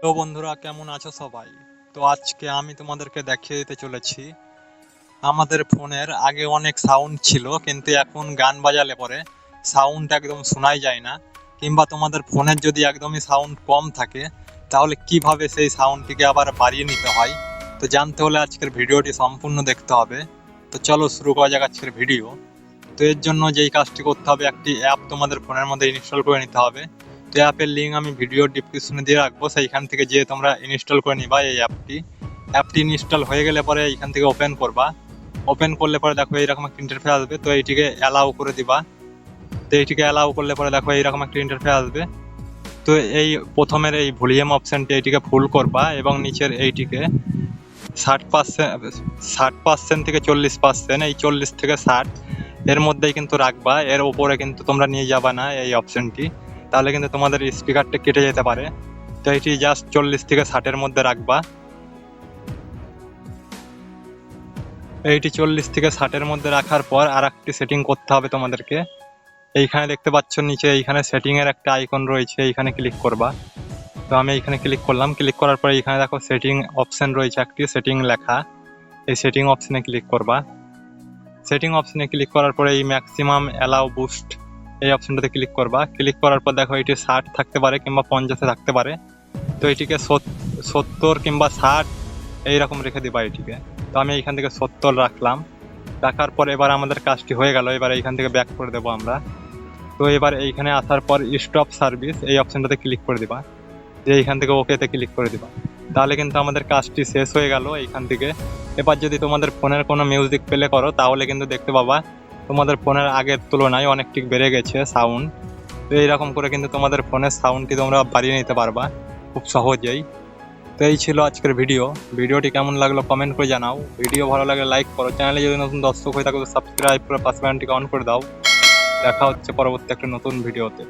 তো বন্ধুরা, কেমন আছো সবাই? তো আজকে আমি তোমাদেরকে দেখিয়ে দিতে চলেছি আমাদের ফোনের আগে অনেক সাউন্ড ছিল, কিন্তু এখন গান বাজালে পরে সাউন্ড একদম শোনাই যায় না। কিংবা তোমাদের ফোনের যদি একদমই সাউন্ড কম থাকে, তাহলে কিভাবে সেই সাউন্ডটিকে আবার বাড়িয়ে নিতে হয়। তো জানতে হলে আজকের ভিডিওটি সম্পূর্ণ দেখতে হবে। তো চলো শুরু করা যাক আজকের ভিডিও। তো এর জন্য যেই কাজটি করতে হবে, একটি অ্যাপ তোমাদের ফোনের মধ্যে ইনস্টল করে নিতে হবে। তো অ্যাপের লিঙ্ক আমি ভিডিওর ডিসক্রিপশনে দিয়ে রাখবো, সেইখান থেকে যেয়ে তোমরা ইনস্টল করে নিবা এই অ্যাপটি ইনস্টল হয়ে গেলে পরে এইখান থেকে ওপেন করবা। ওপেন করলে পরে দেখো এইরকম একটা ইন্টারফেস আসবে, তো এইটিকে অ্যালাউ করে দিবা। তো এইটিকে অ্যালাউ করলে পরে দেখো এইরকম একটা ইন্টারফেস আসবে। তো এই প্রথমের এই ভলিউম অপশনটি এইটিকে ফুল করবা এবং নিচের এইটিকে 60% থেকে 40%, এই 40 থেকে 60 এর মধ্যেই কিন্তু রাখবা। এর উপরে কিন্তু তোমরা নিয়ে যাবা না এই অপশনটি, তাহলে কিন্তু তোমাদের স্পিকারটা কেটে যেতে পারে। তো এটি জাস্ট 40 থেকে 60-এর মধ্যে রাখবা। এইটি 40 থেকে 60-এর মধ্যে রাখার পর আর একটি সেটিং করতে হবে তোমাদেরকে। এইখানে দেখতে পাচ্ছ নিচে এইখানে সেটিং এর একটা আইকন রয়েছে, এইখানে ক্লিক করবা। তো আমি এইখানে ক্লিক করলাম। ক্লিক করার পরে এইখানে দেখো সেটিং অপশন রয়েছে, একটি সেটিং লেখা। এই সেটিং অপশনে ক্লিক করবা। সেটিং অপশনে ক্লিক করার পরে এই ম্যাক্সিমাম অ্যালাউ বুস্ট এই অপশনটাতে ক্লিক করবা। ক্লিক করার পর দেখো এটি 60 থাকতে পারে কিংবা 50-এ থাকতে পারে। তো এটিকে 70 কিংবা 60 এইরকম রেখে দিবা এটিকে। তো আমি এইখান থেকে 70 রাখলাম। রাখার পর এবার আমাদের কাজটি হয়ে গেল। এবার এইখান থেকে ব্যাক করে দেবো আমরা। তো এবার এইখানে আসার পর স্টপ সার্ভিস এই অপশনটাতে ক্লিক করে দিবা, যে এইখান থেকে ওকেতে ক্লিক করে দিবা। তাহলে কিন্তু আমাদের কাজটি শেষ হয়ে গেল এইখান থেকে। এবার যদি তোমাদের ফোনের কোনো মিউজিক প্লে করো, তাহলে কিন্তু দেখতে পাবা তোমাদের ফোনের আগের তুলনায় অনেকটি বেড়ে গেছে সাউন্ড। তো এইরকম করে কিন্তু তোমাদের ফোনের সাউন্ডটি তোমরা বাড়িয়ে নিতে পারবা খুব সহজেই। তো এই ছিল আজকের ভিডিওটি কেমন লাগলো কমেন্ট করে জানাও। ভিডিও ভালো লাগলে লাইক করো, চ্যানেলে যদি নতুন দর্শক হয়ে থাকো তো সাবস্ক্রাইব করে পাশে বাটনটিকে অন করে দাও। দেখা হচ্ছে পরবর্তী একটা নতুন ভিডিওতে।